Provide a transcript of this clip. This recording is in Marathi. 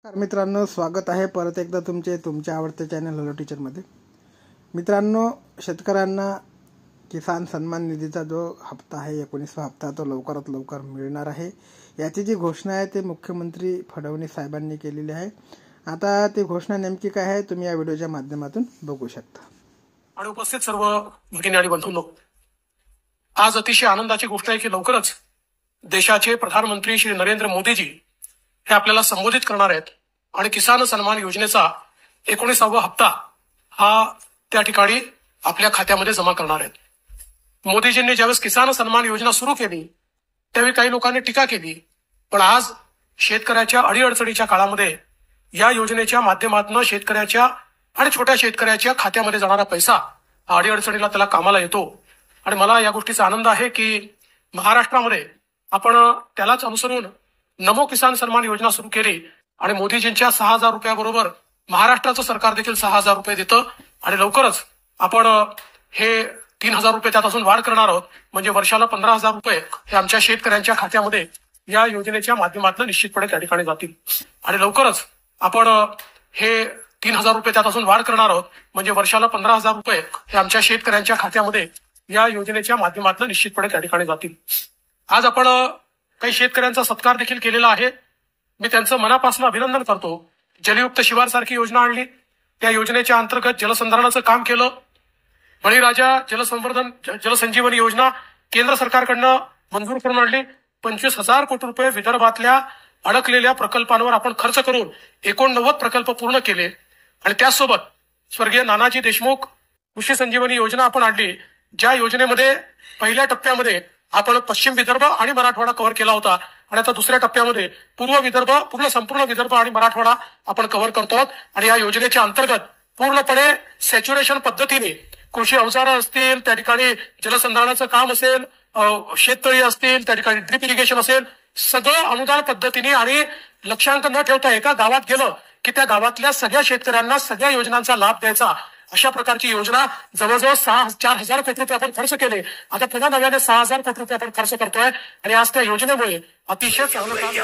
मित्रांनो, स्वागत आहे परत एकदा तुमच्या आवडत्या चॅनल हॅलो टीचर मध्ये। मित्रांनो, शेतकऱ्यांना किसान सन्मान निधीचा जो हप्ता आहे 19वा हप्ता तो लवकरात लवकर मिळणार आहे। याची जी घोषणा आहे ते मुख्यमंत्री फडणवीस साहेबांनी केलेली आहे। आता ती घोषणा नेमकी काय आहे तुम्ही या व्हिडिओच्या माध्यमातून बघू शकता। आणि उपस्थित सर्व भगिनी आणि बंधूंनो, आज अतिशय आनंदाची गोष्ट आहे की लवकरच देशाचे प्रधानमंत्री श्री नरेंद्र मोदीजी हे आपल्याला संबोधित करणार आहेत आणि किसान सन्मान योजनेचा 19वा हप्ता हा त्या ठिकाणी आपल्या खात्यामध्ये जमा करणार आहेत। मोदीजींनी ज्यावेळेस किसान सन्मान योजना सुरू केली त्यावेळी काही लोकांनी टीका केली, पण आज शेतकऱ्याच्या अडीअडचणीच्या काळामध्ये या योजनेच्या माध्यमातून शेतकऱ्याच्या आणि छोट्या शेतकऱ्याच्या खात्यामध्ये जाणारा पैसा अडीअडचणीला त्याला कामाला येतो। आणि मला या गोष्टीचा आनंद आहे की महाराष्ट्रामध्ये आपण त्यालाच अनुसरून नमो किसान सन्मान योजना सुरू केली आणि मोदीजींच्या 6000 रुपयाबरोबर महाराष्ट्राचं सरकार देखील 6000 रुपये देतं आणि लवकरच आपण हे 3000 रुपये त्यात अजून वाढ करणार आहोत। म्हणजे वर्षाला 15000 रुपये हे आमच्या शेतकऱ्यांच्या खात्यामध्ये या योजनेच्या माध्यमातून निश्चितपणे त्या ठिकाणी जातील आणि लवकरच आपण हे 3000 रुपये त्यात अजून वाढ करणार आहोत। म्हणजे वर्षाला 15000 रुपये हे आमच्या शेतकऱ्यांच्या खात्यामध्ये या योजनेच्या माध्यमातून निश्चितपणे त्या ठिकाणी जातील। आज आपण काही शेतकऱ्यांचा सत्कार देखील केलेला आहे। मी त्यांचं मनापासून अभिनंदन करतो। जलयुक्त शिवार सारखी योजना आणली, त्या योजनेच्या अंतर्गत जलसंधारणाचं काम केलं। बळीराजा जलसंजीवनी योजना केंद्र सरकारकडनं मंजूर करून आणली। 25,000 कोटी रुपये विदर्भातल्या अडकलेल्या प्रकल्पांवर आपण खर्च करून 89 प्रकल्प पूर्ण केले आणि त्याचसोबत स्वर्गीय नानाजी देशमुख कृषी संजीवनी योजना आपण आणली, ज्या योजनेमध्ये पहिल्या टप्प्यामध्ये आपण पश्चिम विदर्भ आणि मराठवाडा कव्हर केला होता आणि आता दुसऱ्या टप्प्यामध्ये संपूर्ण विदर्भ आणि मराठवाडा आपण कव्हर करतो आहोत। आणि या योजनेच्या अंतर्गत पूर्णपणे सॅच्युरेशन पद्धतीने कृषी अवजारं असतील, त्या ठिकाणी जलसंधारणाचं काम असेल, शेततळी असतील, त्या ठिकाणी ड्रिप इरिगेशन असेल, सगळं अनुदान पद्धतीने आणि लक्षांक न ठेवता एका गावात गेलं की त्या गावातल्या सगळ्या शेतकऱ्यांना सगळ्या योजनांचा लाभ द्यायचा, अशा प्रकारची योजना जवळजवळ 4,000 कोटी रुपये आपण खर्च केले। आता पुन्हा नव्याने 6000 कोटी रुपये आपण खर्च करतोय आणि आज त्या योजनेमुळे अतिशय चांगलं काम